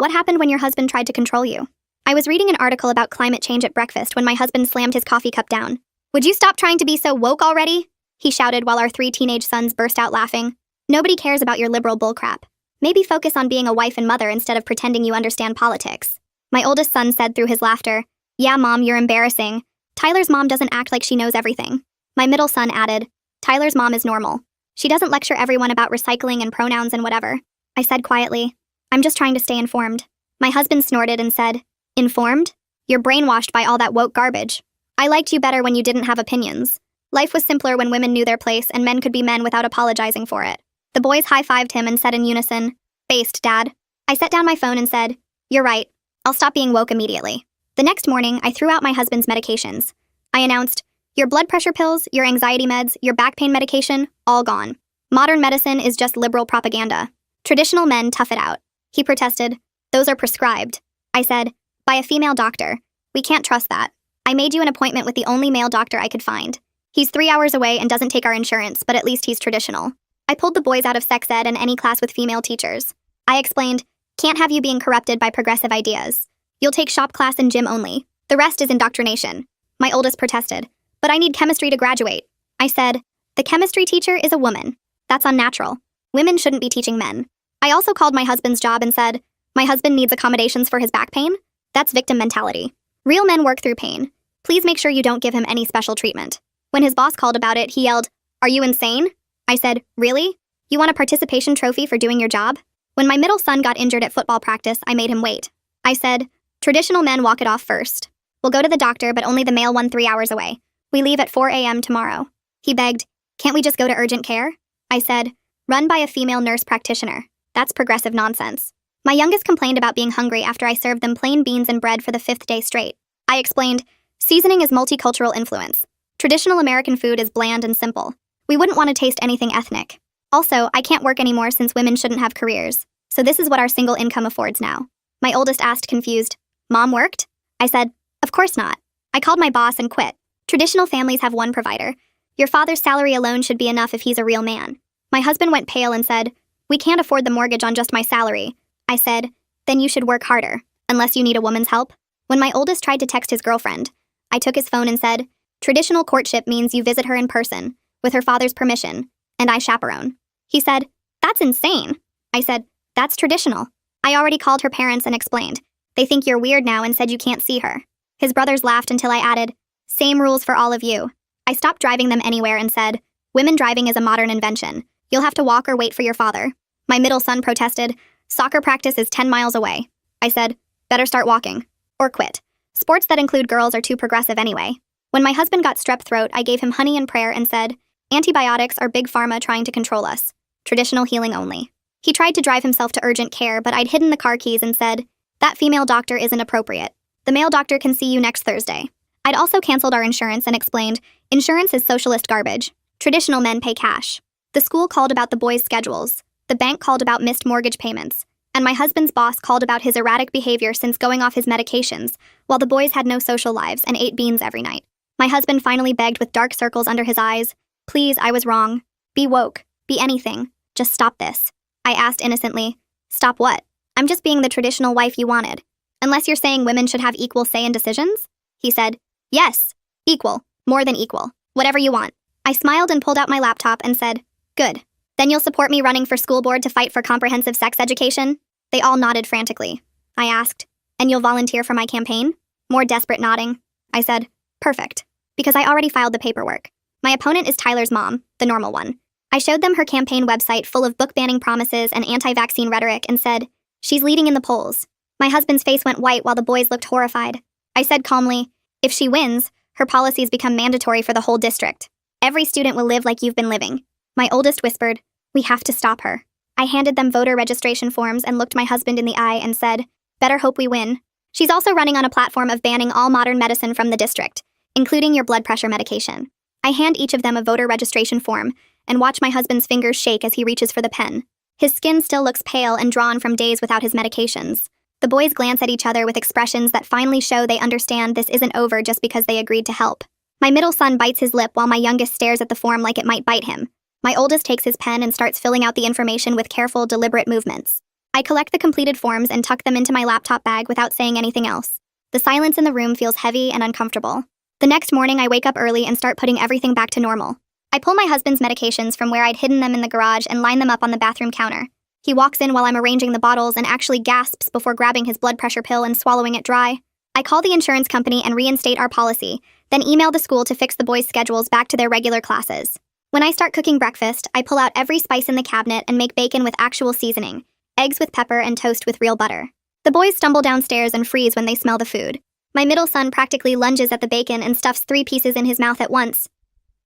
What happened when your husband tried to control you? I was reading an article about climate change at breakfast when my husband slammed his coffee cup down. Would you stop trying to be so woke already? He shouted while our 3 teenage sons burst out laughing. Nobody cares about your liberal bullcrap. Maybe focus on being a wife and mother instead of pretending you understand politics. My oldest son said through his laughter, "Yeah, Mom, you're embarrassing. Tyler's mom doesn't act like she knows everything." My middle son added, "Tyler's mom is normal. She doesn't lecture everyone about recycling and pronouns and whatever." I said quietly, "I'm just trying to stay informed." My husband snorted and said, "Informed? You're brainwashed by all that woke garbage. I liked you better when you didn't have opinions. Life was simpler when women knew their place and men could be men without apologizing for it." The boys high-fived him and said in unison, "Based, Dad." I set down my phone and said, "You're right. I'll stop being woke immediately." The next morning, I threw out my husband's medications. I announced, "Your blood pressure pills, your anxiety meds, your back pain medication, all gone. Modern medicine is just liberal propaganda. Traditional men tough it out." He protested, "Those are prescribed." I said, "By a female doctor. We can't trust that. I made you an appointment with the only male doctor I could find. He's 3 hours away and doesn't take our insurance, but at least he's traditional." I pulled the boys out of sex ed and any class with female teachers. I explained, "Can't have you being corrupted by progressive ideas. You'll take shop class and gym only. The rest is indoctrination." My oldest protested, "But I need chemistry to graduate." I said, "The chemistry teacher is a woman. That's unnatural. Women shouldn't be teaching men." I also called my husband's job and said, "My husband needs accommodations for his back pain? That's victim mentality. Real men work through pain. Please make sure you don't give him any special treatment." When his boss called about it, he yelled, "Are you insane?" I said, "Really? You want a participation trophy for doing your job?" When my middle son got injured at football practice, I made him wait. I said, "Traditional men walk it off first. We'll go to the doctor, but only the male one 3 hours away. We leave at 4 a.m. tomorrow." He begged, "Can't we just go to urgent care?" I said, "Run by a female nurse practitioner. That's progressive nonsense." My youngest complained about being hungry after I served them plain beans and bread for the 5th day straight. I explained, "Seasoning is multicultural influence. Traditional American food is bland and simple. We wouldn't want to taste anything ethnic. Also, I can't work anymore since women shouldn't have careers. So this is what our single income affords now." My oldest asked, confused, "Mom worked?" I said, "Of course not. I called my boss and quit. Traditional families have one provider. Your father's salary alone should be enough if he's a real man." My husband went pale and said, "We can't afford the mortgage on just my salary." I said, "Then you should work harder, unless you need a woman's help." When my oldest tried to text his girlfriend, I took his phone and said, "Traditional courtship means you visit her in person, with her father's permission, and I chaperone." He said, "That's insane." I said, "That's traditional. I already called her parents and explained. They think you're weird now and said you can't see her." His brothers laughed until I added, "Same rules for all of you." I stopped driving them anywhere and said, "Women driving is a modern invention. You'll have to walk or wait for your father." My middle son protested, "Soccer practice is 10 miles away." I said, "Better start walking. Or quit. Sports that include girls are too progressive anyway." When my husband got strep throat, I gave him honey and prayer and said, "Antibiotics are big pharma trying to control us. Traditional healing only." He tried to drive himself to urgent care, but I'd hidden the car keys and said, "That female doctor isn't appropriate. The male doctor can see you next Thursday." I'd also canceled our insurance and explained, "Insurance is socialist garbage. Traditional men pay cash." The school called about the boys' schedules. The bank called about missed mortgage payments. And my husband's boss called about his erratic behavior since going off his medications, while the boys had no social lives and ate beans every night. My husband finally begged with dark circles under his eyes, "Please, I was wrong. Be woke. Be anything. Just stop this." I asked innocently, "Stop what?" "I'm just being the traditional wife you wanted. Unless you're saying women should have equal say in decisions?" He said, "Yes. Equal. More than equal. Whatever you want." I smiled and pulled out my laptop and said, "Good. Then you'll support me running for school board to fight for comprehensive sex education?" They all nodded frantically. I asked, "And you'll volunteer for my campaign?" More desperate nodding. I said, "Perfect. Because I already filed the paperwork. My opponent is Tyler's mom, the normal one." I showed them her campaign website full of book-banning promises and anti-vaccine rhetoric and said, "She's leading in the polls." My husband's face went white while the boys looked horrified. I said calmly, "If she wins, her policies become mandatory for the whole district. Every student will live like you've been living." My oldest whispered, "We have to stop her." I handed them voter registration forms and looked my husband in the eye and said, "Better hope we win." She's also running on a platform of banning all modern medicine from the district, including your blood pressure medication. I hand each of them a voter registration form and watch my husband's fingers shake as he reaches for the pen. His skin still looks pale and drawn from days without his medications. The boys glance at each other with expressions that finally show they understand this isn't over just because they agreed to help. My middle son bites his lip while my youngest stares at the form like it might bite him. My oldest takes his pen and starts filling out the information with careful, deliberate movements. I collect the completed forms and tuck them into my laptop bag without saying anything else. The silence in the room feels heavy and uncomfortable. The next morning, I wake up early and start putting everything back to normal. I pull my husband's medications from where I'd hidden them in the garage and line them up on the bathroom counter. He walks in while I'm arranging the bottles and actually gasps before grabbing his blood pressure pill and swallowing it dry. I call the insurance company and reinstate our policy, then email the school to fix the boys' schedules back to their regular classes. When I start cooking breakfast, I pull out every spice in the cabinet and make bacon with actual seasoning, eggs with pepper, and toast with real butter. The boys stumble downstairs and freeze when they smell the food. My middle son practically lunges at the bacon and stuffs 3 pieces in his mouth at once.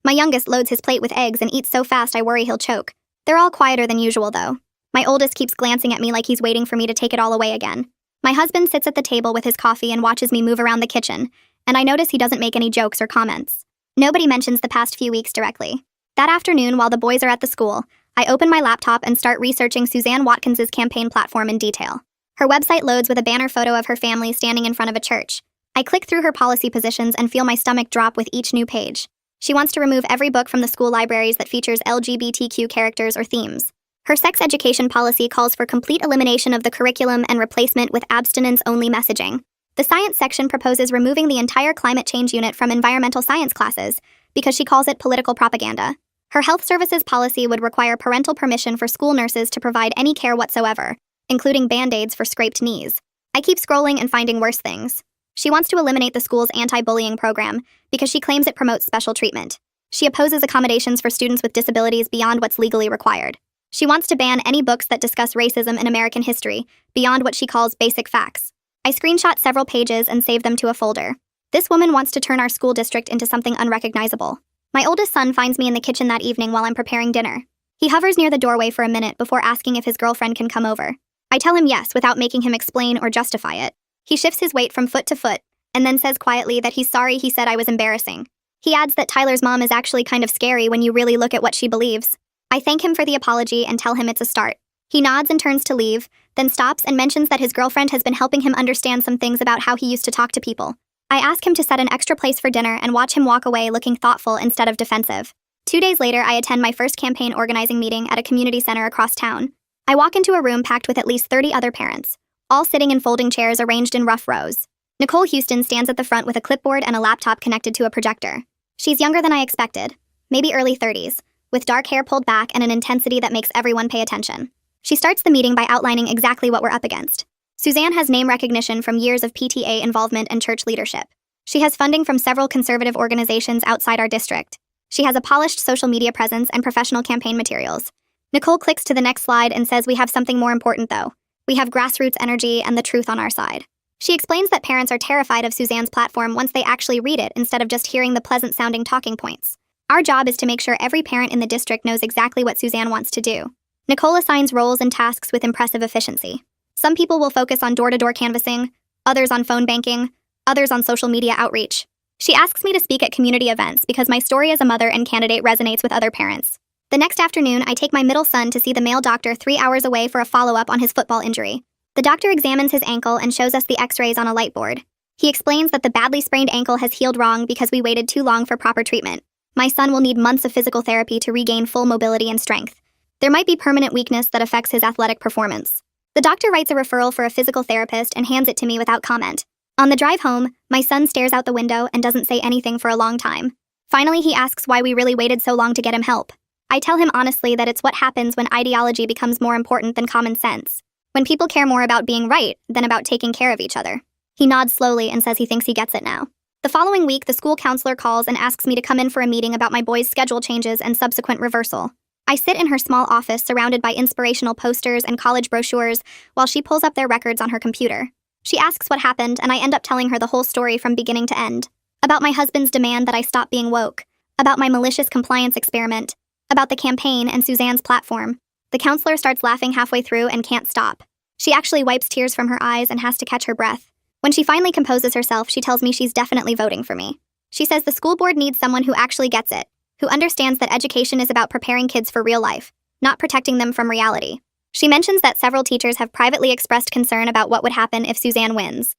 My youngest loads his plate with eggs and eats so fast I worry he'll choke. They're all quieter than usual, though. My oldest keeps glancing at me like he's waiting for me to take it all away again. My husband sits at the table with his coffee and watches me move around the kitchen, and I notice he doesn't make any jokes or comments. Nobody mentions the past few weeks directly. That afternoon, while the boys are at the school, I open my laptop and start researching Suzanne Watkins's campaign platform in detail. Her website loads with a banner photo of her family standing in front of a church. I click through her policy positions and feel my stomach drop with each new page. She wants to remove every book from the school libraries that features LGBTQ characters or themes. Her sex education policy calls for complete elimination of the curriculum and replacement with abstinence-only messaging. The science section proposes removing the entire climate change unit from environmental science classes because she calls it political propaganda. Her health services policy would require parental permission for school nurses to provide any care whatsoever, including Band-Aids for scraped knees. I keep scrolling and finding worse things. She wants to eliminate the school's anti-bullying program because she claims it promotes special treatment. She opposes accommodations for students with disabilities beyond what's legally required. She wants to ban any books that discuss racism in American history beyond what she calls basic facts. I screenshot several pages and save them to a folder. This woman wants to turn our school district into something unrecognizable. My oldest son finds me in the kitchen that evening while I'm preparing dinner. He hovers near the doorway for a minute before asking if his girlfriend can come over. I tell him yes without making him explain or justify it. He shifts his weight from foot to foot, and then says quietly that he's sorry he said I was embarrassing. He adds that Tyler's mom is actually kind of scary when you really look at what she believes. I thank him for the apology and tell him it's a start. He nods and turns to leave, then stops and mentions that his girlfriend has been helping him understand some things about how he used to talk to people. I ask him to set an extra place for dinner and watch him walk away looking thoughtful instead of defensive. 2 days later, I attend my first campaign organizing meeting at a community center across town. I walk into a room packed with at least 30 other parents, all sitting in folding chairs arranged in rough rows. Nicole Houston stands at the front with a clipboard and a laptop connected to a projector. She's younger than I expected, maybe early 30s, with dark hair pulled back and an intensity that makes everyone pay attention. She starts the meeting by outlining exactly what we're up against. Suzanne has name recognition from years of PTA involvement and church leadership. She has funding from several conservative organizations outside our district. She has a polished social media presence and professional campaign materials. Nicole clicks to the next slide and says we have something more important though. We have grassroots energy and the truth on our side. She explains that parents are terrified of Suzanne's platform once they actually read it instead of just hearing the pleasant-sounding talking points. Our job is to make sure every parent in the district knows exactly what Suzanne wants to do. Nicole assigns roles and tasks with impressive efficiency. Some people will focus on door-to-door canvassing, others on phone banking, others on social media outreach. She asks me to speak at community events because my story as a mother and candidate resonates with other parents. The next afternoon, I take my middle son to see the male doctor 3 hours away for a follow-up on his football injury. The doctor examines his ankle and shows us the x-rays on a light board. He explains that the badly sprained ankle has healed wrong because we waited too long for proper treatment. My son will need months of physical therapy to regain full mobility and strength. There might be permanent weakness that affects his athletic performance. The doctor writes a referral for a physical therapist and hands it to me without comment. On the drive home, my son stares out the window and doesn't say anything for a long time. Finally, he asks why we really waited so long to get him help. I tell him honestly that it's what happens when ideology becomes more important than common sense. When people care more about being right than about taking care of each other. He nods slowly and says he thinks he gets it now. The following week, the school counselor calls and asks me to come in for a meeting about my boys' schedule changes and subsequent reversal. I sit in her small office surrounded by inspirational posters and college brochures while she pulls up their records on her computer. She asks what happened, and I end up telling her the whole story from beginning to end. About my husband's demand that I stop being woke. About my malicious compliance experiment. About the campaign and Suzanne's platform. The counselor starts laughing halfway through and can't stop. She actually wipes tears from her eyes and has to catch her breath. When she finally composes herself, she tells me she's definitely voting for me. She says the school board needs someone who actually gets it, who understands that education is about preparing kids for real life, not protecting them from reality. She mentions that several teachers have privately expressed concern about what would happen if Suzanne wins.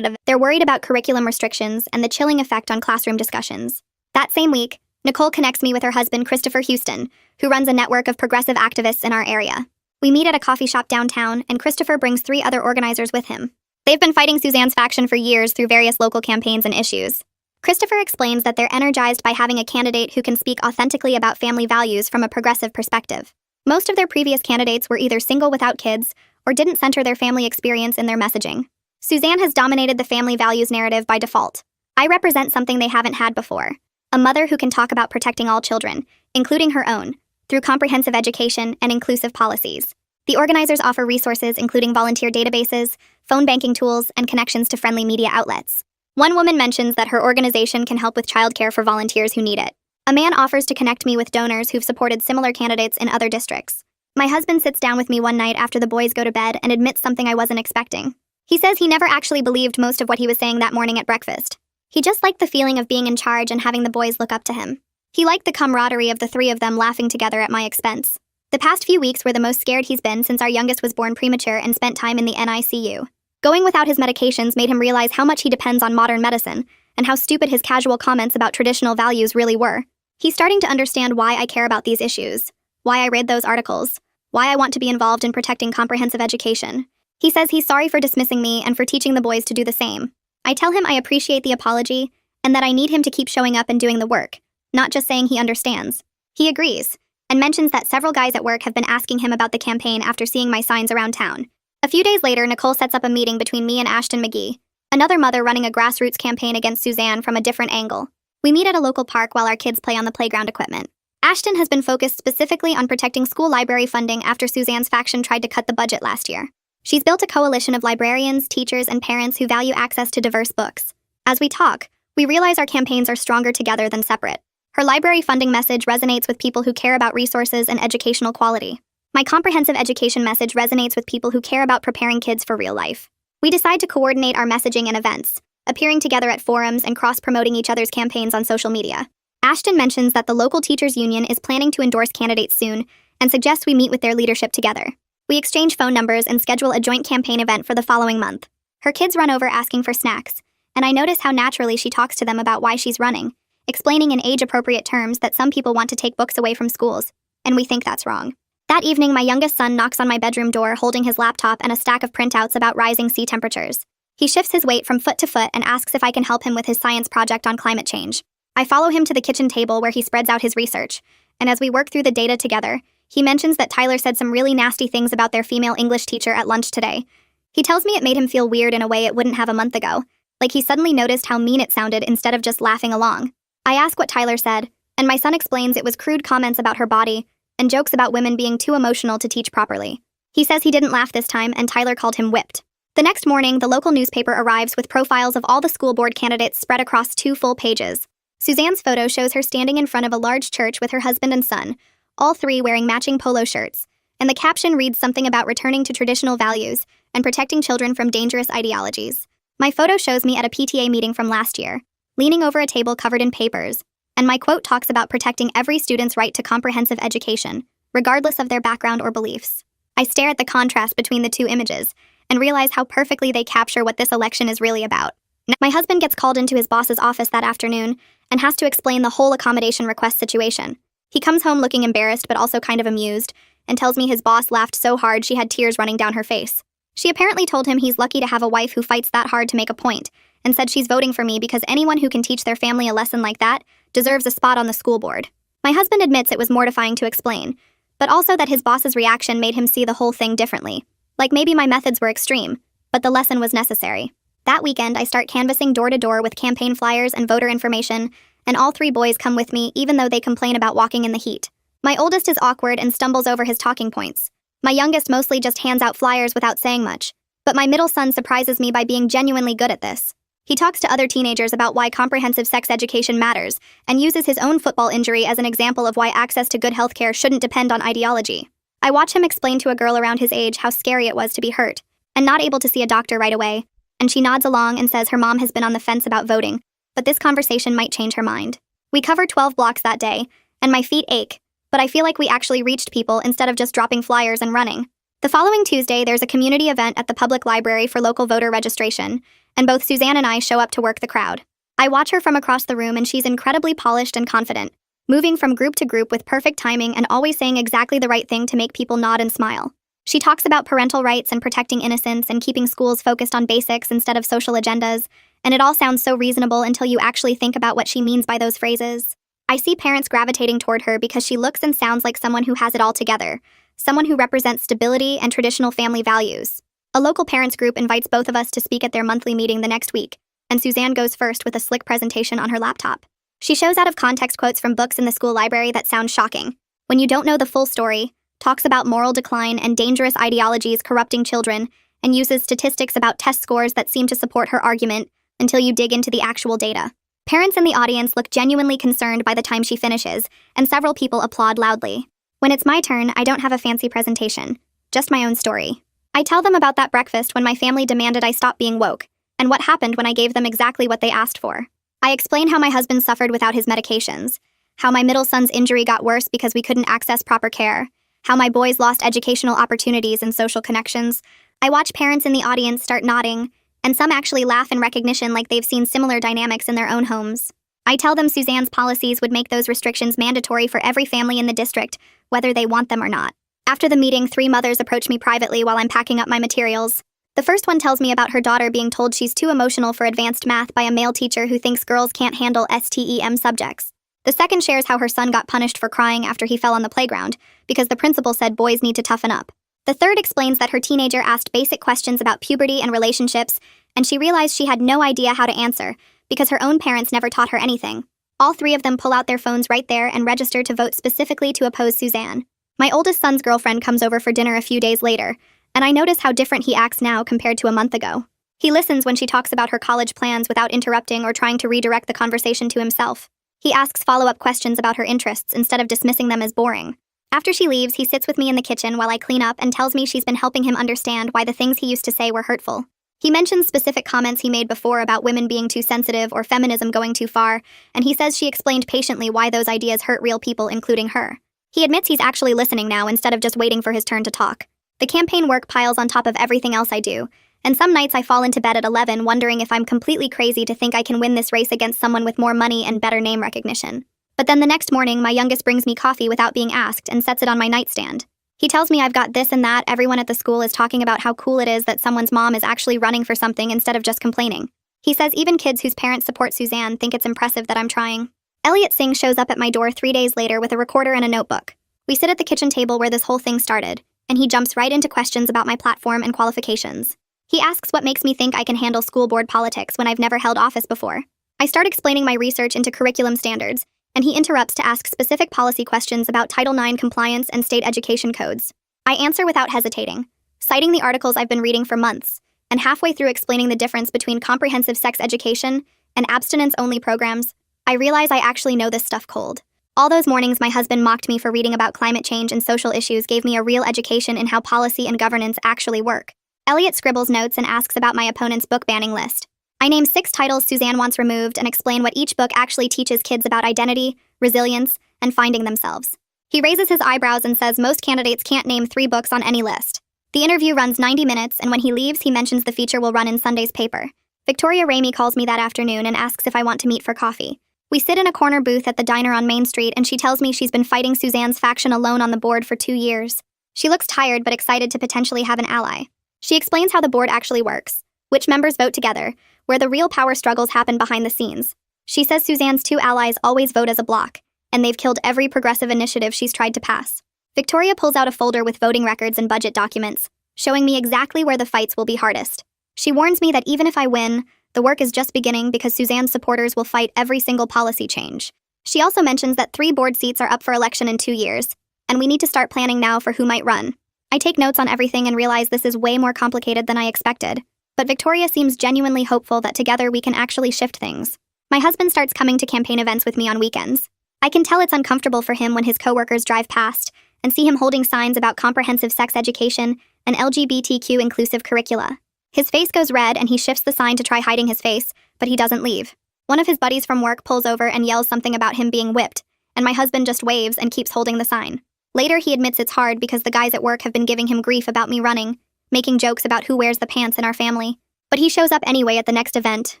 They're worried about curriculum restrictions and the chilling effect on classroom discussions. That same week, Nicole connects me with her husband, Christopher Houston, who runs a network of progressive activists in our area. We meet at a coffee shop downtown, and Christopher brings 3 other organizers with him. They've been fighting Suzanne's faction for years through various local campaigns and issues. Christopher explains that they're energized by having a candidate who can speak authentically about family values from a progressive perspective. Most of their previous candidates were either single without kids or didn't center their family experience in their messaging. Suzanne has dominated the family values narrative by default. I represent something they haven't had before: a mother who can talk about protecting all children, including her own, through comprehensive education and inclusive policies. The organizers offer resources including volunteer databases, phone banking tools, and connections to friendly media outlets. One woman mentions that her organization can help with childcare for volunteers who need it. A man offers to connect me with donors who've supported similar candidates in other districts. My husband sits down with me one night after the boys go to bed and admits something I wasn't expecting. He says he never actually believed most of what he was saying that morning at breakfast. He just liked the feeling of being in charge and having the boys look up to him. He liked the camaraderie of the 3 of them laughing together at my expense. The past few weeks were the most scared he's been since our youngest was born premature and spent time in the NICU. Going without his medications made him realize how much he depends on modern medicine, and how stupid his casual comments about traditional values really were. He's starting to understand why I care about these issues, why I read those articles, why I want to be involved in protecting comprehensive education. He says he's sorry for dismissing me and for teaching the boys to do the same. I tell him I appreciate the apology, and that I need him to keep showing up and doing the work, not just saying he understands. He agrees, and mentions that several guys at work have been asking him about the campaign after seeing my signs around town. A few days later, Nicole sets up a meeting between me and Ashton McGee, another mother running a grassroots campaign against Suzanne from a different angle. We meet at a local park while our kids play on the playground equipment. Ashton has been focused specifically on protecting school library funding after Suzanne's faction tried to cut the budget last year. She's built a coalition of librarians, teachers, and parents who value access to diverse books. As we talk, we realize our campaigns are stronger together than separate. Her library funding message resonates with people who care about resources and educational quality. My comprehensive education message resonates with people who care about preparing kids for real life. We decide to coordinate our messaging and events, appearing together at forums and cross-promoting each other's campaigns on social media. Ashton mentions that the local teachers union is planning to endorse candidates soon and suggests we meet with their leadership together. We exchange phone numbers and schedule a joint campaign event for the following month. Her kids run over asking for snacks, and I notice how naturally she talks to them about why she's running, explaining in age-appropriate terms that some people want to take books away from schools, and we think that's wrong. That evening, my youngest son knocks on my bedroom door holding his laptop and a stack of printouts about rising sea temperatures. He shifts his weight from foot to foot and asks if I can help him with his science project on climate change. I follow him to the kitchen table where he spreads out his research, and as we work through the data together, he mentions that Tyler said some really nasty things about their female English teacher at lunch today. He tells me it made him feel weird in a way it wouldn't have a month ago, like he suddenly noticed how mean it sounded instead of just laughing along. I ask what Tyler said, and my son explains it was crude comments about her body and jokes about women being too emotional to teach properly. He says he didn't laugh this time, and Tyler called him whipped. The next morning, the local newspaper arrives with profiles of all the school board candidates spread across 2 full pages. Suzanne's photo shows her standing in front of a large church with her husband and son, all 3 wearing matching polo shirts, and the caption reads something about returning to traditional values and protecting children from dangerous ideologies. My photo shows me at a PTA meeting from last year, leaning over a table covered in papers, and my quote talks about protecting every student's right to comprehensive education, regardless of their background or beliefs. I stare at the contrast between the 2 images and realize how perfectly they capture what this election is really about. My husband gets called into his boss's office that afternoon and has to explain the whole accommodation request situation. He comes home looking embarrassed but also kind of amused, and tells me his boss laughed so hard she had tears running down her face. She apparently told him he's lucky to have a wife who fights that hard to make a point, and said she's voting for me because anyone who can teach their family a lesson like that deserves a spot on the school board. My husband admits it was mortifying to explain, but also that his boss's reaction made him see the whole thing differently. Like maybe my methods were extreme, but the lesson was necessary. That weekend, I start canvassing door to door with campaign flyers and voter information, and all 3 boys come with me even though they complain about walking in the heat. My oldest is awkward and stumbles over his talking points. My youngest mostly just hands out flyers without saying much, but my middle son surprises me by being genuinely good at this. He talks to other teenagers about why comprehensive sex education matters, and uses his own football injury as an example of why access to good healthcare shouldn't depend on ideology. I watch him explain to a girl around his age how scary it was to be hurt, and not able to see a doctor right away, and she nods along and says her mom has been on the fence about voting, but this conversation might change her mind. We cover 12 blocks that day, and my feet ache, but I feel like we actually reached people instead of just dropping flyers and running. The following Tuesday, there's a community event at the public library for local voter registration, and both Suzanne and I show up to work the crowd. I watch her from across the room, and she's incredibly polished and confident, moving from group to group with perfect timing and always saying exactly the right thing to make people nod and smile. She talks about parental rights and protecting innocence and keeping schools focused on basics instead of social agendas, and it all sounds so reasonable until you actually think about what she means by those phrases. I see parents gravitating toward her because she looks and sounds like someone who has it all together, someone who represents stability and traditional family values. A local parents group invites both of us to speak at their monthly meeting the next week, and Suzanne goes first with a slick presentation on her laptop. She shows out of context quotes from books in the school library that sound shocking. When you don't know the full story, talks about moral decline and dangerous ideologies corrupting children, and uses statistics about test scores that seem to support her argument until you dig into the actual data. Parents in the audience look genuinely concerned by the time she finishes, and several people applaud loudly. When it's my turn, I don't have a fancy presentation, just my own story. I tell them about that breakfast when my family demanded I stop being woke, and what happened when I gave them exactly what they asked for. I explain how my husband suffered without his medications, how my middle son's injury got worse because we couldn't access proper care, how my boys lost educational opportunities and social connections. I watch parents in the audience start nodding, and some actually laugh in recognition like they've seen similar dynamics in their own homes. I tell them Suzanne's policies would make those restrictions mandatory for every family in the district, whether they want them or not. After the meeting, 3 mothers approach me privately while I'm packing up my materials. The first one tells me about her daughter being told she's too emotional for advanced math by a male teacher who thinks girls can't handle STEM subjects. The second shares how her son got punished for crying after he fell on the playground, because the principal said boys need to toughen up. The third explains that her teenager asked basic questions about puberty and relationships, and she realized she had no idea how to answer, because her own parents never taught her anything. All 3 of them pull out their phones right there and register to vote specifically to oppose Suzanne. My oldest son's girlfriend comes over for dinner a few days later, and I notice how different he acts now compared to a month ago. He listens when she talks about her college plans without interrupting or trying to redirect the conversation to himself. He asks follow-up questions about her interests instead of dismissing them as boring. After she leaves, he sits with me in the kitchen while I clean up and tells me she's been helping him understand why the things he used to say were hurtful. He mentions specific comments he made before about women being too sensitive or feminism going too far, and he says she explained patiently why those ideas hurt real people, including her. He admits he's actually listening now instead of just waiting for his turn to talk. The campaign work piles on top of everything else I do, and some nights I fall into bed at 11 wondering if I'm completely crazy to think I can win this race against someone with more money and better name recognition. But then the next morning, my youngest brings me coffee without being asked and sets it on my nightstand. He tells me I've got this and that. Everyone at the school is talking about how cool it is that someone's mom is actually running for something instead of just complaining. He says even kids whose parents support Suzanne think it's impressive that I'm trying. Elliot Singh shows up at my door 3 days later with a recorder and a notebook. We sit at the kitchen table where this whole thing started, and he jumps right into questions about my platform and qualifications. He asks what makes me think I can handle school board politics when I've never held office before. I start explaining my research into curriculum standards, and he interrupts to ask specific policy questions about Title IX compliance and state education codes. I answer without hesitating, citing the articles I've been reading for months, and halfway through explaining the difference between comprehensive sex education and abstinence-only programs, I realize I actually know this stuff cold. All those mornings my husband mocked me for reading about climate change and social issues gave me a real education in how policy and governance actually work. Elliot scribbles notes and asks about my opponent's book banning list. I name 6 titles Suzanne wants removed and explain what each book actually teaches kids about identity, resilience, and finding themselves. He raises his eyebrows and says most candidates can't name 3 books on any list. The interview runs 90 minutes, and when he leaves, he mentions the feature will run in Sunday's paper. Victoria Ramey calls me that afternoon and asks if I want to meet for coffee. We sit in a corner booth at the diner on Main Street, and she tells me she's been fighting Suzanne's faction alone on the board for 2 years. She looks tired but excited to potentially have an ally. She explains how the board actually works, which members vote together, where the real power struggles happen behind the scenes. She says Suzanne's 2 allies always vote as a bloc, and they've killed every progressive initiative she's tried to pass. Victoria pulls out a folder with voting records and budget documents, showing me exactly where the fights will be hardest. She warns me that even if I win, the work is just beginning because Suzanne's supporters will fight every single policy change. She also mentions that 3 board seats are up for election in 2 years, and we need to start planning now for who might run. I take notes on everything and realize this is way more complicated than I expected, but Victoria seems genuinely hopeful that together we can actually shift things. My husband starts coming to campaign events with me on weekends. I can tell it's uncomfortable for him when his coworkers drive past and see him holding signs about comprehensive sex education and LGBTQ inclusive curricula. His face goes red and he shifts the sign to try hiding his face, but he doesn't leave. One of his buddies from work pulls over and yells something about him being whipped, and my husband just waves and keeps holding the sign. Later, he admits it's hard because the guys at work have been giving him grief about me running, making jokes about who wears the pants in our family. But he shows up anyway at the next event,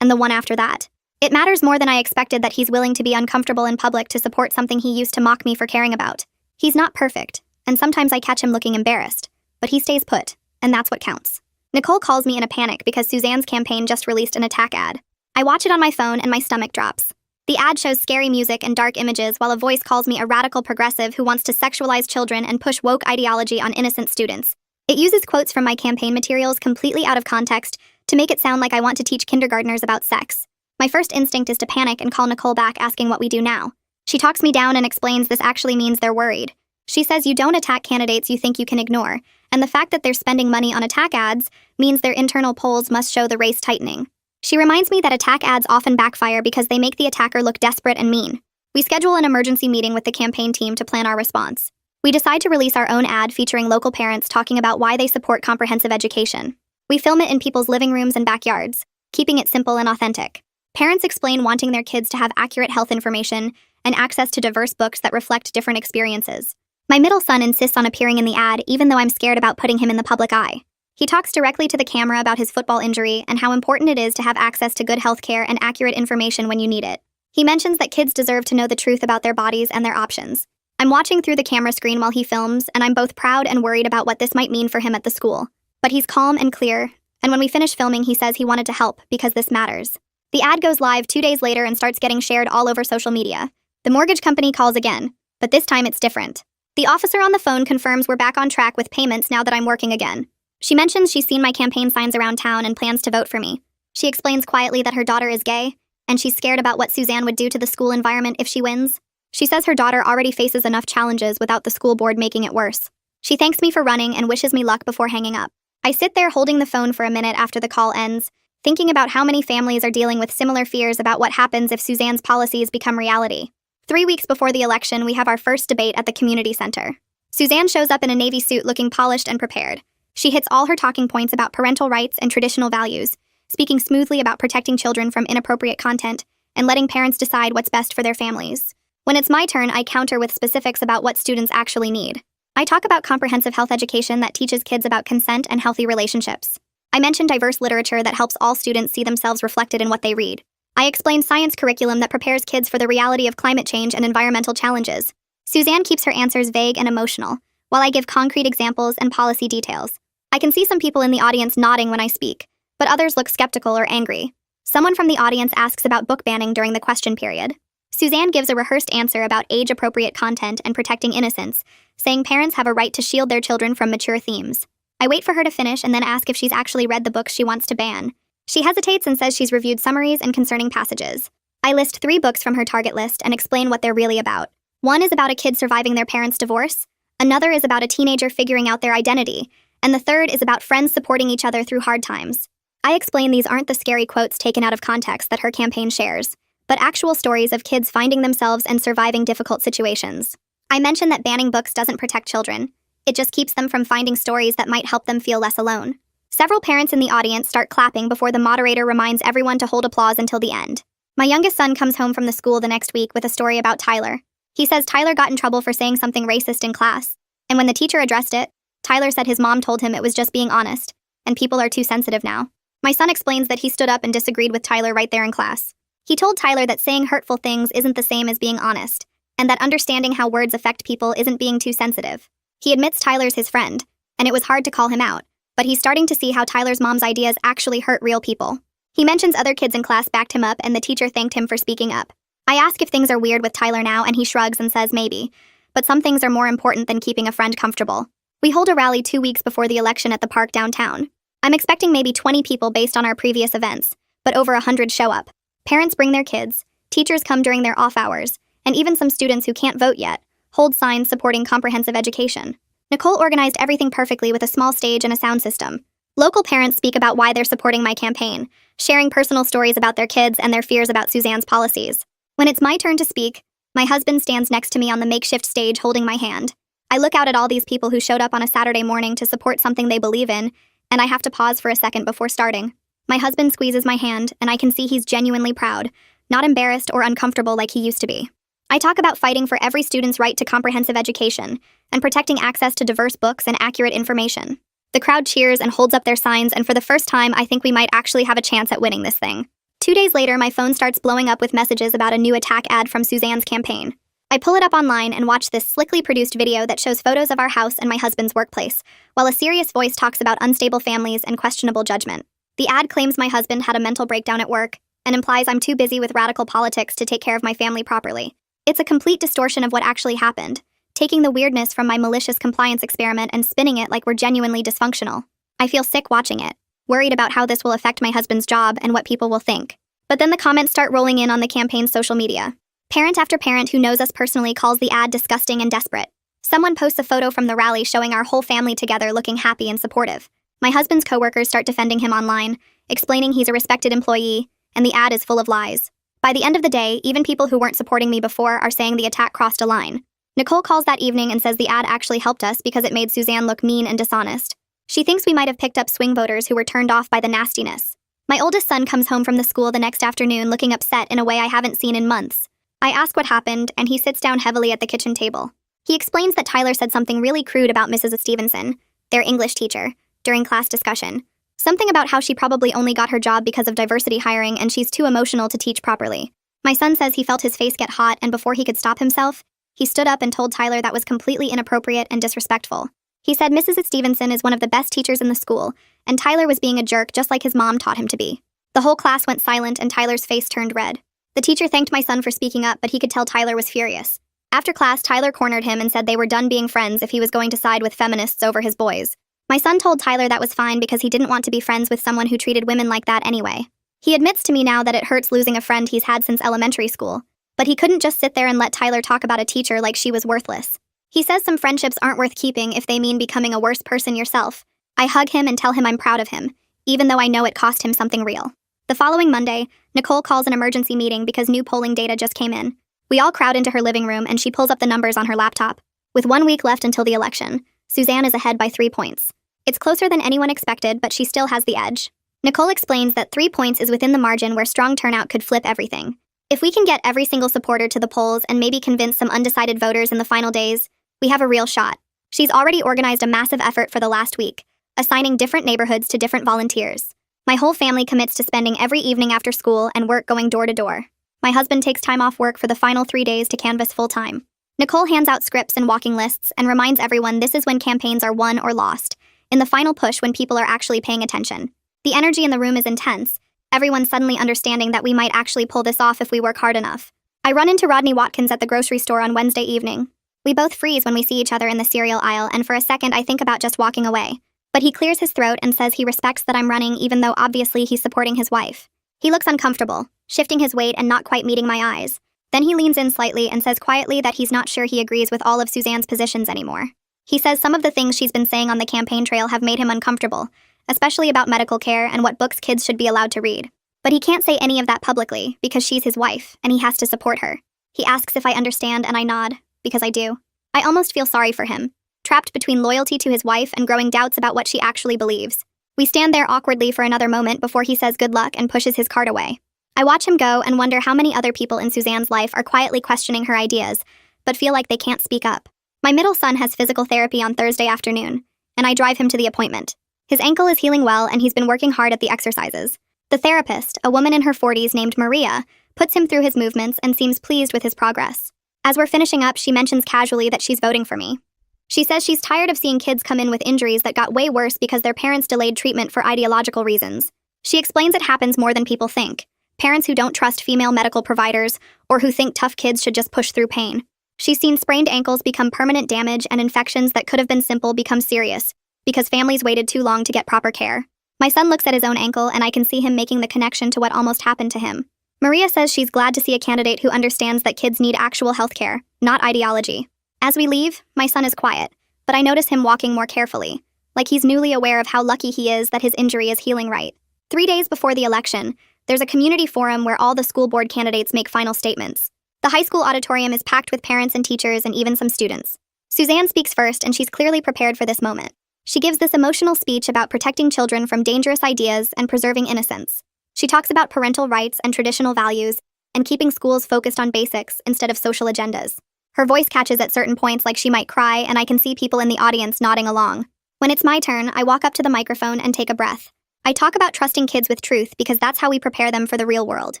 and the one after that. It matters more than I expected that he's willing to be uncomfortable in public to support something he used to mock me for caring about. He's not perfect, and sometimes I catch him looking embarrassed, but he stays put, and that's what counts. Nicole calls me in a panic because Suzanne's campaign just released an attack ad. I watch it on my phone and my stomach drops. The ad shows scary music and dark images while a voice calls me a radical progressive who wants to sexualize children and push woke ideology on innocent students. It uses quotes from my campaign materials completely out of context to make it sound like I want to teach kindergartners about sex. My first instinct is to panic and call Nicole back asking what we do now. She talks me down and explains this actually means they're worried. She says you don't attack candidates you think you can ignore, and the fact that they're spending money on attack ads means their internal polls must show the race tightening. She reminds me that attack ads often backfire because they make the attacker look desperate and mean. We schedule an emergency meeting with the campaign team to plan our response. We decide to release our own ad featuring local parents talking about why they support comprehensive education. We film it in people's living rooms and backyards, keeping it simple and authentic. Parents explain wanting their kids to have accurate health information and access to diverse books that reflect different experiences. My middle son insists on appearing in the ad even though I'm scared about putting him in the public eye. He talks directly to the camera about his football injury and how important it is to have access to good health care and accurate information when you need it. He mentions that kids deserve to know the truth about their bodies and their options. I'm watching through the camera screen while he films, and I'm both proud and worried about what this might mean for him at the school. But he's calm and clear, and when we finish filming, he says he wanted to help because this matters. The ad goes live 2 days later and starts getting shared all over social media. The mortgage company calls again, but this time it's different. The officer on the phone confirms we're back on track with payments now that I'm working again. She mentions she's seen my campaign signs around town and plans to vote for me. She explains quietly that her daughter is gay, and she's scared about what Suzanne would do to the school environment if she wins. She says her daughter already faces enough challenges without the school board making it worse. She thanks me for running and wishes me luck before hanging up. I sit there holding the phone for a minute after the call ends, thinking about how many families are dealing with similar fears about what happens if Suzanne's policies become reality. 3 weeks before the election, we have our first debate at the community center. Suzanne shows up in a navy suit looking polished and prepared. She hits all her talking points about parental rights and traditional values, speaking smoothly about protecting children from inappropriate content and letting parents decide what's best for their families. When it's my turn, I counter with specifics about what students actually need. I talk about comprehensive health education that teaches kids about consent and healthy relationships. I mention diverse literature that helps all students see themselves reflected in what they read. I explain science curriculum that prepares kids for the reality of climate change and environmental challenges. Suzanne keeps her answers vague and emotional, while I give concrete examples and policy details. I can see some people in the audience nodding when I speak, but others look skeptical or angry. Someone from the audience asks about book banning during the question period. Suzanne gives a rehearsed answer about age-appropriate content and protecting innocence, saying parents have a right to shield their children from mature themes. I wait for her to finish and then ask if she's actually read the books she wants to ban. She hesitates and says she's reviewed summaries and concerning passages. I list 3 books from her target list and explain what they're really about. One is about a kid surviving their parents' divorce, another is about a teenager figuring out their identity, and the third is about friends supporting each other through hard times. I explain these aren't the scary quotes taken out of context that her campaign shares, but actual stories of kids finding themselves and surviving difficult situations. I mention that banning books doesn't protect children. It just keeps them from finding stories that might help them feel less alone. Several parents in the audience start clapping before the moderator reminds everyone to hold applause until the end. My youngest son comes home from the school the next week with a story about Tyler. He says Tyler got in trouble for saying something racist in class, and when the teacher addressed it, Tyler said his mom told him it was just being honest, and people are too sensitive now. My son explains that he stood up and disagreed with Tyler right there in class. He told Tyler that saying hurtful things isn't the same as being honest, and that understanding how words affect people isn't being too sensitive. He admits Tyler's his friend, and it was hard to call him out, but he's starting to see how Tyler's mom's ideas actually hurt real people. He mentions other kids in class backed him up and the teacher thanked him for speaking up. I ask if things are weird with Tyler now and he shrugs and says maybe, but some things are more important than keeping a friend comfortable. We hold a rally 2 weeks before the election at the park downtown. I'm expecting maybe 20 people based on our previous events, but over 100 show up. Parents bring their kids, teachers come during their off hours, and even some students who can't vote yet hold signs supporting comprehensive education. Nicole organized everything perfectly with a small stage and a sound system. Local parents speak about why they're supporting my campaign, sharing personal stories about their kids and their fears about Suzanne's policies. When it's my turn to speak, my husband stands next to me on the makeshift stage holding my hand. I look out at all these people who showed up on a Saturday morning to support something they believe in, and I have to pause for a second before starting. My husband squeezes my hand, and I can see he's genuinely proud, not embarrassed or uncomfortable like he used to be. I talk about fighting for every student's right to comprehensive education and protecting access to diverse books and accurate information. The crowd cheers and holds up their signs, and for the first time, I think we might actually have a chance at winning this thing. 2 days later, my phone starts blowing up with messages about a new attack ad from Suzanne's campaign. I pull it up online and watch this slickly produced video that shows photos of our house and my husband's workplace, while a serious voice talks about unstable families and questionable judgment. The ad claims my husband had a mental breakdown at work and implies I'm too busy with radical politics to take care of my family properly. It's a complete distortion of what actually happened, taking the weirdness from my malicious compliance experiment and spinning it like we're genuinely dysfunctional. I feel sick watching it, worried about how this will affect my husband's job and what people will think. But then the comments start rolling in on the campaign's social media. Parent after parent who knows us personally calls the ad disgusting and desperate. Someone posts a photo from the rally showing our whole family together looking happy and supportive. My husband's coworkers start defending him online, explaining he's a respected employee, and the ad is full of lies. By the end of the day, even people who weren't supporting me before are saying the attack crossed a line. Nicole calls that evening and says the ad actually helped us because it made Suzanne look mean and dishonest. She thinks we might have picked up swing voters who were turned off by the nastiness. My oldest son comes home from the school the next afternoon looking upset in a way I haven't seen in months. I ask what happened, and he sits down heavily at the kitchen table. He explains that Tyler said something really crude about Mrs. Stevenson, their English teacher, during class discussion. Something about how she probably only got her job because of diversity hiring and she's too emotional to teach properly. My son says he felt his face get hot, and before he could stop himself, he stood up and told Tyler that was completely inappropriate and disrespectful. He said Mrs. Stevenson is one of the best teachers in the school, and Tyler was being a jerk just like his mom taught him to be. The whole class went silent and Tyler's face turned red. The teacher thanked my son for speaking up, but he could tell Tyler was furious. After class, Tyler cornered him and said they were done being friends if he was going to side with feminists over his boys. My son told Tyler that was fine because he didn't want to be friends with someone who treated women like that anyway. He admits to me now that it hurts losing a friend he's had since elementary school, but he couldn't just sit there and let Tyler talk about a teacher like she was worthless. He says some friendships aren't worth keeping if they mean becoming a worse person yourself. I hug him and tell him I'm proud of him, even though I know it cost him something real. The following Monday, Nicole calls an emergency meeting because new polling data just came in. We all crowd into her living room and she pulls up the numbers on her laptop. With 1 week left until the election, Suzanne is ahead by 3 points. It's closer than anyone expected, but she still has the edge. Nicole explains that 3 points is within the margin where strong turnout could flip everything. If we can get every single supporter to the polls and maybe convince some undecided voters in the final days, we have a real shot. She's already organized a massive effort for the last week, assigning different neighborhoods to different volunteers. My whole family commits to spending every evening after school and work going door to door. My husband takes time off work for the final 3 days to canvass full-time. Nicole hands out scripts and walking lists and reminds everyone this is when campaigns are won or lost, in the final push when people are actually paying attention. The energy in the room is intense, everyone suddenly understanding that we might actually pull this off if we work hard enough. I run into Rodney Watkins at the grocery store on Wednesday evening. We both freeze when we see each other in the cereal aisle, and for a second I think about just walking away. But he clears his throat and says he respects that I'm running even though obviously he's supporting his wife. He looks uncomfortable, shifting his weight and not quite meeting my eyes. Then he leans in slightly and says quietly that he's not sure he agrees with all of Suzanne's positions anymore. He says some of the things she's been saying on the campaign trail have made him uncomfortable, especially about medical care and what books kids should be allowed to read. But he can't say any of that publicly because she's his wife and he has to support her. He asks if I understand and I nod, because I do. I almost feel sorry for him, trapped between loyalty to his wife and growing doubts about what she actually believes. We stand there awkwardly for another moment before he says good luck and pushes his cart away. I watch him go and wonder how many other people in Suzanne's life are quietly questioning her ideas, but feel like they can't speak up. My middle son has physical therapy on Thursday afternoon, and I drive him to the appointment. His ankle is healing well and he's been working hard at the exercises. The therapist, a woman in her 40s named Maria, puts him through his movements and seems pleased with his progress. As we're finishing up, she mentions casually that she's voting for me. She says she's tired of seeing kids come in with injuries that got way worse because their parents delayed treatment for ideological reasons. She explains it happens more than people think. Parents who don't trust female medical providers or who think tough kids should just push through pain. She's seen sprained ankles become permanent damage and infections that could have been simple become serious because families waited too long to get proper care. My son looks at his own ankle and I can see him making the connection to what almost happened to him. Maria says she's glad to see a candidate who understands that kids need actual health care, not ideology. As we leave, my son is quiet, but I notice him walking more carefully, like he's newly aware of how lucky he is that his injury is healing right. 3 days before the election, there's a community forum where all the school board candidates make final statements. The high school auditorium is packed with parents and teachers and even some students. Suzanne speaks first and she's clearly prepared for this moment. She gives this emotional speech about protecting children from dangerous ideas and preserving innocence. She talks about parental rights and traditional values and keeping schools focused on basics instead of social agendas. Her voice catches at certain points like she might cry, and I can see people in the audience nodding along. When it's my turn, I walk up to the microphone and take a breath. I talk about trusting kids with truth because that's how we prepare them for the real world.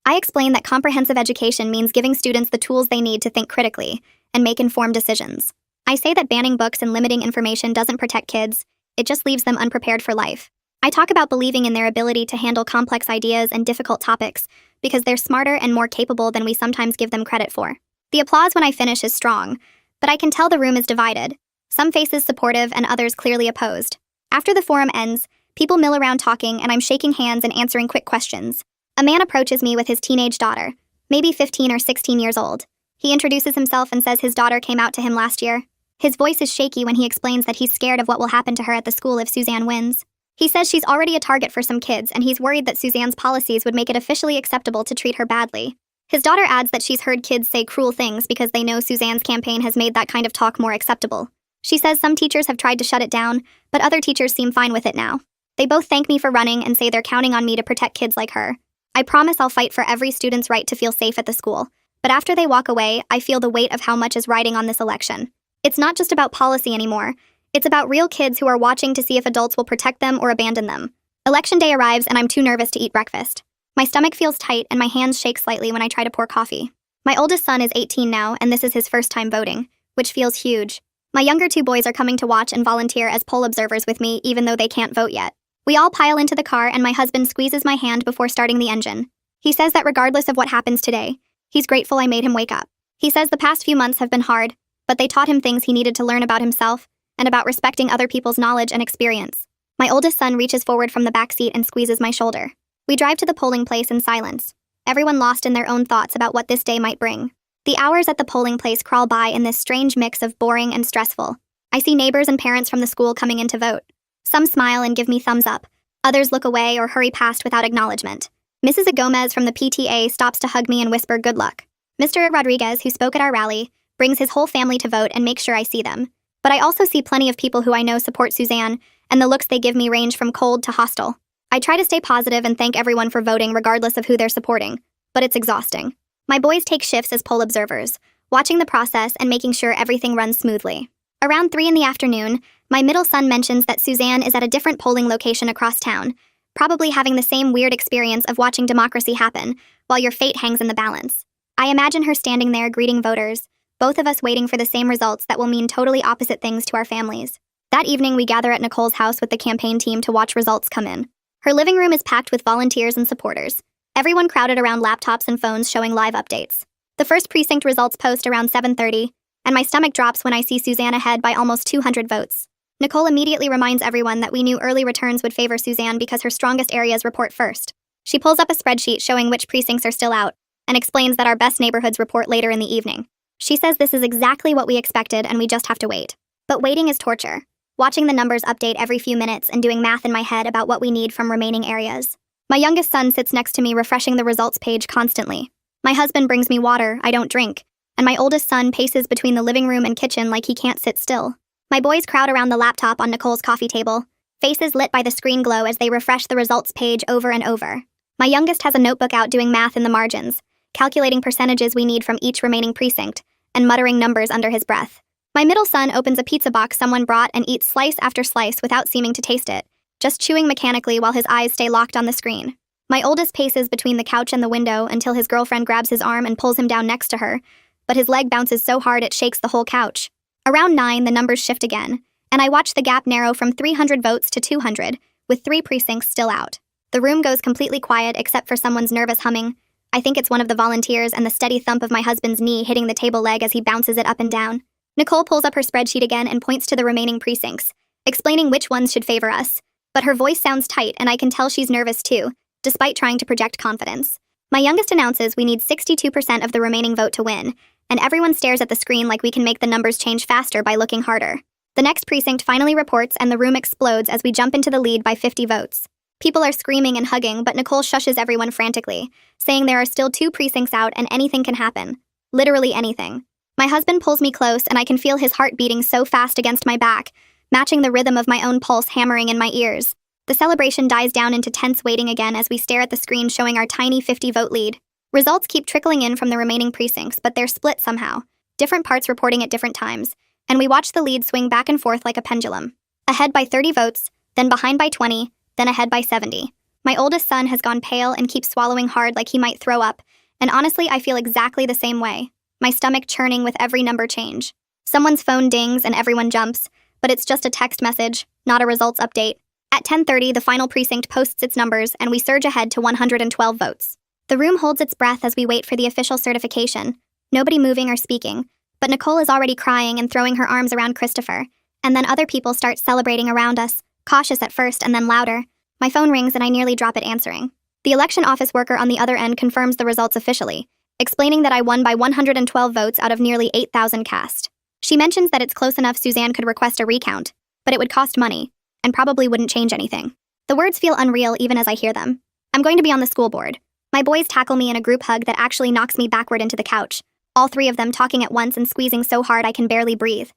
I explain that comprehensive education means giving students the tools they need to think critically and make informed decisions. I say that banning books and limiting information doesn't protect kids, it just leaves them unprepared for life. I talk about believing in their ability to handle complex ideas and difficult topics because they're smarter and more capable than we sometimes give them credit for. The applause when I finish is strong, but I can tell the room is divided. Some faces supportive and others clearly opposed. After the forum ends, people mill around talking and I'm shaking hands and answering quick questions. A man approaches me with his teenage daughter, maybe 15 or 16 years old. He introduces himself and says his daughter came out to him last year. His voice is shaky when he explains that he's scared of what will happen to her at the school if Suzanne wins. He says she's already a target for some kids and he's worried that Suzanne's policies would make it officially acceptable to treat her badly. His daughter adds that she's heard kids say cruel things because they know Suzanne's campaign has made that kind of talk more acceptable. She says some teachers have tried to shut it down, but other teachers seem fine with it now. They both thank me for running and say they're counting on me to protect kids like her. I promise I'll fight for every student's right to feel safe at the school. But after they walk away, I feel the weight of how much is riding on this election. It's not just about policy anymore. It's about real kids who are watching to see if adults will protect them or abandon them. Election day arrives and I'm too nervous to eat breakfast. My stomach feels tight and my hands shake slightly when I try to pour coffee. My oldest son is 18 now and this is his first time voting, which feels huge. My younger two boys are coming to watch and volunteer as poll observers with me even though they can't vote yet. We all pile into the car and my husband squeezes my hand before starting the engine. He says that regardless of what happens today, he's grateful I made him wake up. He says the past few months have been hard, but they taught him things he needed to learn about himself and about respecting other people's knowledge and experience. My oldest son reaches forward from the back seat and squeezes my shoulder. We drive to the polling place in silence, everyone lost in their own thoughts about what this day might bring. The hours at the polling place crawl by in this strange mix of boring and stressful. I see neighbors and parents from the school coming in to vote. Some smile and give me thumbs up. Others look away or hurry past without acknowledgement. Mrs. Gomez from the PTA stops to hug me and whisper good luck. Mr. Rodriguez, who spoke at our rally, brings his whole family to vote and makes sure I see them. But I also see plenty of people who I know support Suzanne, and the looks they give me range from cold to hostile. I try to stay positive and thank everyone for voting regardless of who they're supporting, but it's exhausting. My boys take shifts as poll observers, watching the process and making sure everything runs smoothly. Around 3 in the afternoon, my middle son mentions that Suzanne is at a different polling location across town, probably having the same weird experience of watching democracy happen while your fate hangs in the balance. I imagine her standing there greeting voters, both of us waiting for the same results that will mean totally opposite things to our families. That evening, we gather at Nicole's house with the campaign team to watch results come in. Her living room is packed with volunteers and supporters, everyone crowded around laptops and phones showing live updates. The first precinct results post around 7:30, and my stomach drops when I see Suzanne ahead by almost 200 votes. Nicole immediately reminds everyone that we knew early returns would favor Suzanne because her strongest areas report first. She pulls up a spreadsheet showing which precincts are still out, and explains that our best neighborhoods report later in the evening. She says this is exactly what we expected and we just have to wait. But waiting is torture. Watching the numbers update every few minutes and doing math in my head about what we need from remaining areas. My youngest son sits next to me refreshing the results page constantly. My husband brings me water I don't drink, and my oldest son paces between the living room and kitchen like he can't sit still. My boys crowd around the laptop on Nicole's coffee table, faces lit by the screen glow as they refresh the results page over and over. My youngest has a notebook out doing math in the margins, calculating percentages we need from each remaining precinct, and muttering numbers under his breath. My middle son opens a pizza box someone brought and eats slice after slice without seeming to taste it, just chewing mechanically while his eyes stay locked on the screen. My oldest paces between the couch and the window until his girlfriend grabs his arm and pulls him down next to her, but his leg bounces so hard it shakes the whole couch. Around 9, the numbers shift again, and I watch the gap narrow from 300 votes to 200, with 3 precincts still out. The room goes completely quiet except for someone's nervous humming. I think it's one of the volunteers and the steady thump of my husband's knee hitting the table leg as he bounces it up and down. Nicole pulls up her spreadsheet again and points to the remaining precincts, explaining which ones should favor us. But her voice sounds tight and I can tell she's nervous too, despite trying to project confidence. My youngest announces we need 62% of the remaining vote to win, and everyone stares at the screen like we can make the numbers change faster by looking harder. The next precinct finally reports and the room explodes as we jump into the lead by 50 votes. People are screaming and hugging, but Nicole shushes everyone frantically, saying there are still 2 precincts out and anything can happen. Literally anything. My husband pulls me close and I can feel his heart beating so fast against my back, matching the rhythm of my own pulse hammering in my ears. The celebration dies down into tense waiting again as we stare at the screen showing our tiny 50-vote lead. Results keep trickling in from the remaining precincts, but they're split somehow, different parts reporting at different times, and we watch the lead swing back and forth like a pendulum. Ahead by 30 votes, then behind by 20, then ahead by 70. My oldest son has gone pale and keeps swallowing hard like he might throw up, and honestly, I feel exactly the same way. My stomach churning with every number change. Someone's phone dings and everyone jumps, but it's just a text message, not a results update. At 10:30, the final precinct posts its numbers, and we surge ahead to 112 votes. The room holds its breath as we wait for the official certification. Nobody moving or speaking, but Nicole is already crying and throwing her arms around Christopher, and then other people start celebrating around us, cautious at first and then louder. My phone rings and I nearly drop it answering. The election office worker on the other end confirms the results officially, explaining that I won by 112 votes out of nearly 8,000 cast. She mentions that it's close enough Suzanne could request a recount, but it would cost money, and probably wouldn't change anything. The words feel unreal even as I hear them. I'm going to be on the school board. My boys tackle me in a group hug that actually knocks me backward into the couch, all three of them talking at once and squeezing so hard I can barely breathe.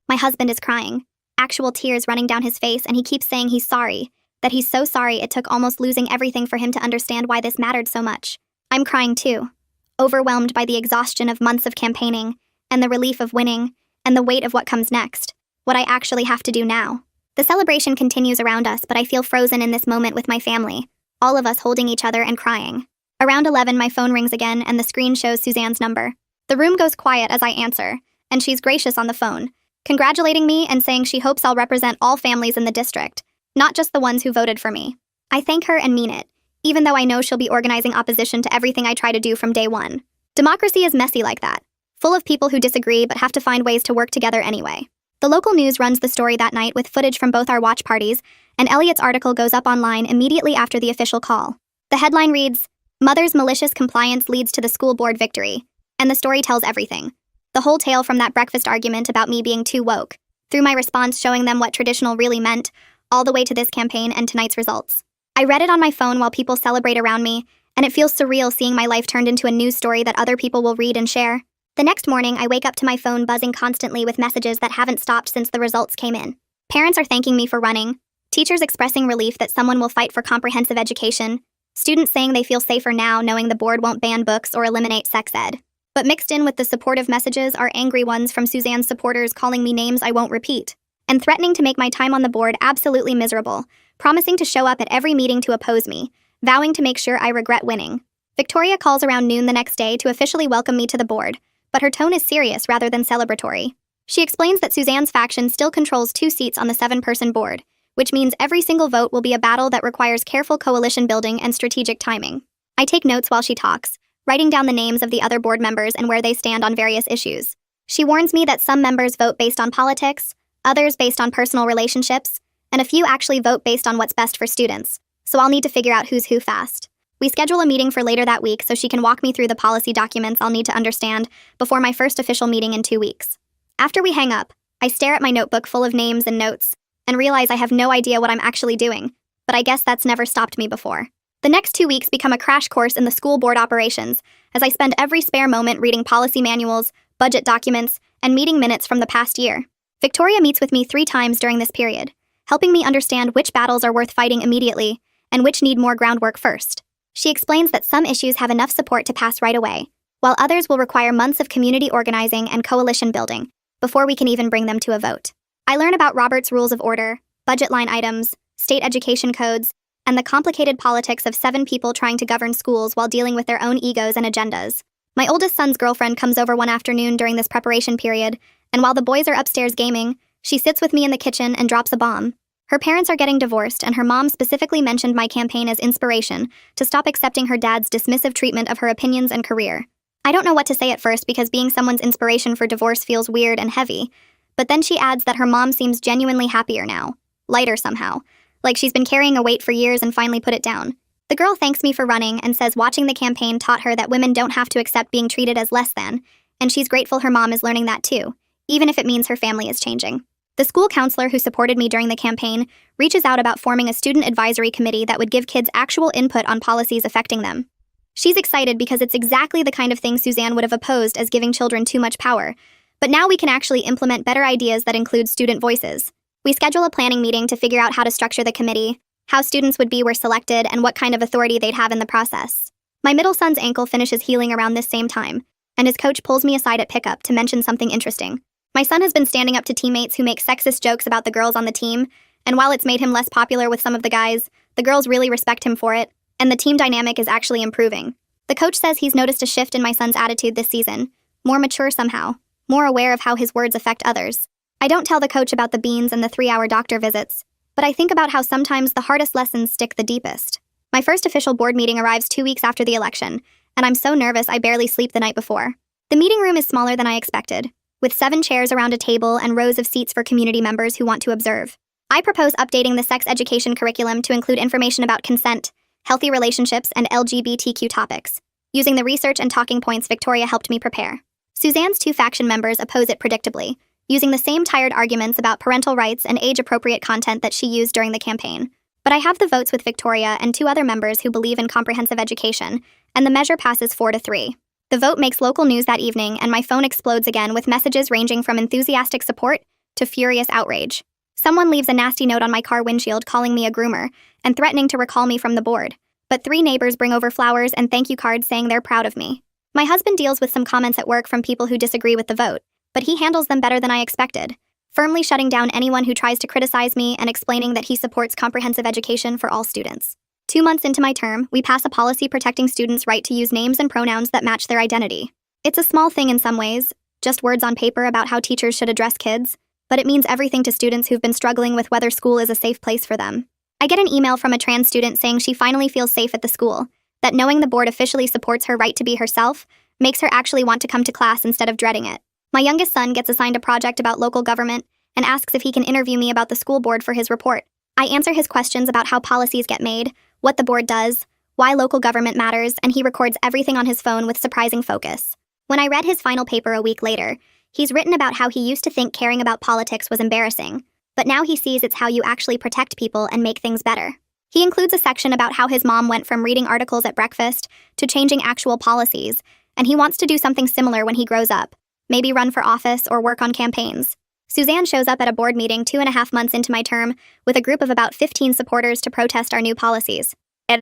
My husband is crying, actual tears running down his face, and he keeps saying he's sorry, that he's so sorry it took almost losing everything for him to understand why this mattered so much. I'm crying too, overwhelmed by the exhaustion of months of campaigning, and the relief of winning, and the weight of what comes next, what I actually have to do now. The celebration continues around us, but I feel frozen in this moment with my family, all of us holding each other and crying. Around 11, my phone rings again, and the screen shows Suzanne's number. The room goes quiet as I answer, and she's gracious on the phone, congratulating me and saying she hopes I'll represent all families in the district, not just the ones who voted for me. I thank her and mean it, even though I know she'll be organizing opposition to everything I try to do from day one. Democracy is messy like that, full of people who disagree but have to find ways to work together anyway. The local news runs the story that night with footage from both our watch parties, and Elliot's article goes up online immediately after the official call. The headline reads, "Mother's malicious compliance leads to the school board victory," and the story tells everything. The whole tale from that breakfast argument about me being too woke, through my response showing them what traditional really meant, all the way to this campaign and tonight's results. I read it on my phone while people celebrate around me, and it feels surreal seeing my life turned into a news story that other people will read and share. The next morning, I wake up to my phone buzzing constantly with messages that haven't stopped since the results came in. Parents are thanking me for running, teachers expressing relief that someone will fight for comprehensive education, students saying they feel safer now knowing the board won't ban books or eliminate sex ed. But mixed in with the supportive messages are angry ones from Suzanne's supporters calling me names I won't repeat, and threatening to make my time on the board absolutely miserable, promising to show up at every meeting to oppose me, vowing to make sure I regret winning. Victoria calls around noon the next day to officially welcome me to the board, but her tone is serious rather than celebratory. She explains that Suzanne's faction still controls 2 seats on the 7-person board, which means every single vote will be a battle that requires careful coalition building and strategic timing. I take notes while she talks, writing down the names of the other board members and where they stand on various issues. She warns me that some members vote based on politics, others based on personal relationships, and a few actually vote based on what's best for students, so I'll need to figure out who's who fast. We schedule a meeting for later that week so she can walk me through the policy documents I'll need to understand before my first official meeting in 2 weeks. After we hang up, I stare at my notebook full of names and notes and realize I have no idea what I'm actually doing, but I guess that's never stopped me before. The next 2 weeks become a crash course in the school board operations as I spend every spare moment reading policy manuals, budget documents, and meeting minutes from the past year. Victoria meets with me 3 times during this period, helping me understand which battles are worth fighting immediately and which need more groundwork first. She explains that some issues have enough support to pass right away, while others will require months of community organizing and coalition building before we can even bring them to a vote. I learn about Robert's Rules of Order, budget line items, state education codes, and the complicated politics of 7 people trying to govern schools while dealing with their own egos and agendas. My oldest son's girlfriend comes over one afternoon during this preparation period, and while the boys are upstairs gaming, she sits with me in the kitchen and drops a bomb. Her parents are getting divorced, and her mom specifically mentioned my campaign as inspiration to stop accepting her dad's dismissive treatment of her opinions and career. I don't know what to say at first because being someone's inspiration for divorce feels weird and heavy, but then she adds that her mom seems genuinely happier now, lighter somehow, like she's been carrying a weight for years and finally put it down. The girl thanks me for running and says watching the campaign taught her that women don't have to accept being treated as less than, and she's grateful her mom is learning that too, even if it means her family is changing. The school counselor who supported me during the campaign reaches out about forming a student advisory committee that would give kids actual input on policies affecting them. She's excited because it's exactly the kind of thing Suzanne would have opposed as giving children too much power, but now we can actually implement better ideas that include student voices. We schedule a planning meeting to figure out how to structure the committee, how students would be were selected, and what kind of authority they'd have in the process. My middle son's ankle finishes healing around this same time, and his coach pulls me aside at pickup to mention something interesting. My son has been standing up to teammates who make sexist jokes about the girls on the team, and while it's made him less popular with some of the guys, The girls really respect him for it, and the team dynamic is actually improving. The coach says he's noticed a shift in my son's attitude this season, more mature somehow, more aware of how his words affect others. I don't tell the coach about the beans and the 3-hour doctor visits, but I think about how sometimes the hardest lessons stick the deepest. My first official board meeting arrives 2 weeks after the election, and I'm so nervous I barely sleep the night before. The meeting room is smaller than I expected, with 7 chairs around a table and rows of seats for community members who want to observe. I propose updating the sex education curriculum to include information about consent, healthy relationships, and LGBTQ topics, using the research and talking points Victoria helped me prepare. Suzanne's 2 faction members oppose it predictably, using the same tired arguments about parental rights and age-appropriate content that she used during the campaign. But I have the votes with Victoria and 2 other members who believe in comprehensive education, and the measure passes 4-3. The vote makes local news that evening, and my phone explodes again with messages ranging from enthusiastic support to furious outrage. Someone leaves a nasty note on my car windshield calling me a groomer and threatening to recall me from the board. But 3 neighbors bring over flowers and thank you cards saying they're proud of me. My husband deals with some comments at work from people who disagree with the vote, but he handles them better than I expected, firmly shutting down anyone who tries to criticize me and explaining that he supports comprehensive education for all students. 2 months into my term, we pass a policy protecting students' right to use names and pronouns that match their identity. It's a small thing in some ways, just words on paper about how teachers should address kids, but it means everything to students who've been struggling with whether school is a safe place for them. I get an email from a trans student saying she finally feels safe at the school, that knowing the board officially supports her right to be herself makes her actually want to come to class instead of dreading it. My youngest son gets assigned a project about local government and asks if he can interview me about the school board for his report. I answer his questions about how policies get made, what the board does, why local government matters, and he records everything on his phone with surprising focus. When I read his final paper a week later, he's written about how he used to think caring about politics was embarrassing, but now he sees it's how you actually protect people and make things better. He includes a section about how his mom went from reading articles at breakfast to changing actual policies, and he wants to do something similar when he grows up, maybe run for office or work on campaigns. Suzanne shows up at a board meeting 2.5 months into my term with a group of about 15 supporters to protest our new policies.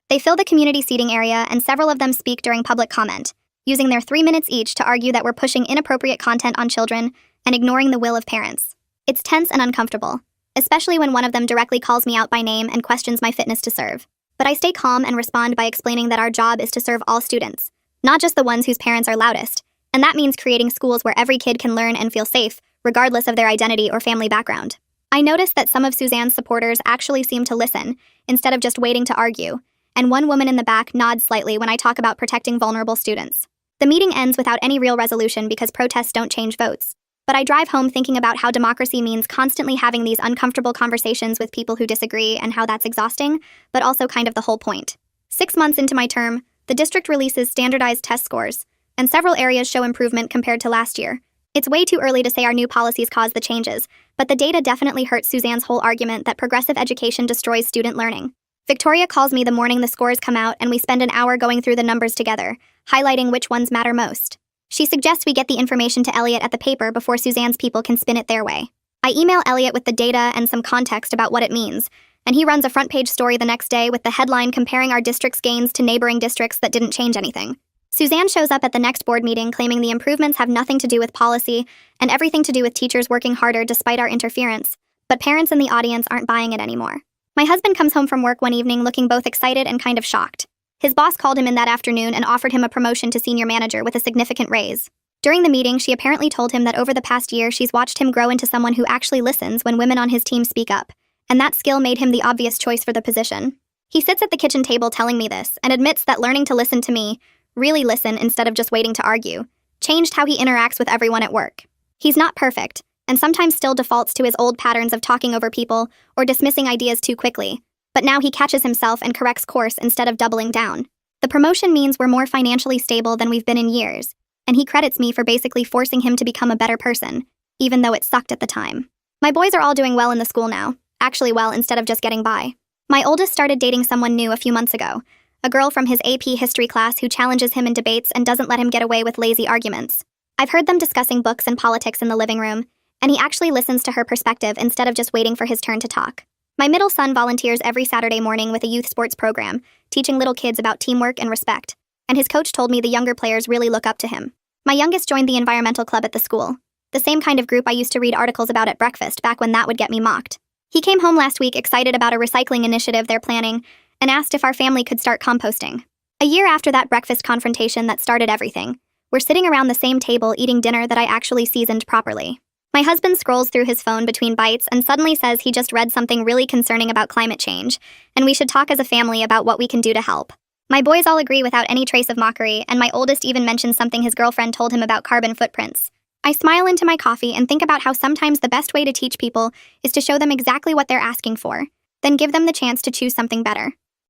They fill the community seating area, and several of them speak during public comment, using their 3 minutes each to argue that we're pushing inappropriate content on children and ignoring the will of parents. It's tense and uncomfortable, especially when one of them directly calls me out by name and questions my fitness to serve. But I stay calm and respond by explaining that our job is to serve all students, not just the ones whose parents are loudest, and that means creating schools where every kid can learn and feel safe, regardless of their identity or family background. I noticed that some of Suzanne's supporters actually seem to listen, instead of just waiting to argue, and one woman in the back nods slightly when I talk about protecting vulnerable students. The meeting ends without any real resolution because protests don't change votes. But I drive home thinking about how democracy means constantly having these uncomfortable conversations with people who disagree and how that's exhausting, but also kind of the whole point. 6 months into my term, the district releases standardized test scores, and several areas show improvement compared to last year. It's way too early to say our new policies caused the changes, but the data definitely hurts Suzanne's whole argument that progressive education destroys student learning. Victoria calls me the morning the scores come out, and we spend an hour going through the numbers together, highlighting which ones matter most. She suggests we get the information to Elliot at the paper before Suzanne's people can spin it their way. I email Elliot with the data and some context about what it means, and he runs a front-page story the next day with the headline comparing our district's gains to neighboring districts that didn't change anything. Suzanne shows up at the next board meeting claiming the improvements have nothing to do with policy and everything to do with teachers working harder despite our interference, but parents in the audience aren't buying it anymore. My husband comes home from work one evening looking both excited and kind of shocked. His boss called him in that afternoon and offered him a promotion to senior manager with a significant raise. During the meeting, she apparently told him that over the past year she's watched him grow into someone who actually listens when women on his team speak up, and that skill made him the obvious choice for the position. He sits at the kitchen table telling me this and admits that learning to listen to me, really listen instead of just waiting to argue, changed how he interacts with everyone at work. He's not perfect, and sometimes still defaults to his old patterns of talking over people or dismissing ideas too quickly, but now he catches himself and corrects course instead of doubling down. The promotion means we're more financially stable than we've been in years, and he credits me for basically forcing him to become a better person, even though it sucked at the time. My boys are all doing well in the school now, actually well instead of just getting by. My oldest started dating someone new a few months ago, a girl from his AP history class who challenges him in debates and doesn't let him get away with lazy arguments. I've heard them discussing books and politics in the living room, and he actually listens to her perspective instead of just waiting for his turn to talk. My middle son volunteers every Saturday morning with a youth sports program, teaching little kids about teamwork and respect, and his coach told me the younger players really look up to him. My youngest joined the environmental club at the school, the same kind of group I used to read articles about at breakfast back when that would get me mocked. He came home last week excited about a recycling initiative they're planning, and asked if our family could start composting. A year after that breakfast confrontation that started everything, we're sitting around the same table eating dinner that I actually seasoned properly. My husband scrolls through his phone between bites and suddenly says he just read something really concerning about climate change, and we should talk as a family about what we can do to help. My boys all agree without any trace of mockery, and my oldest even mentions something his girlfriend told him about carbon footprints. I smile into my coffee and think about how sometimes the best way to teach people is to show them exactly what they're asking for, then give them the chance to choose something better.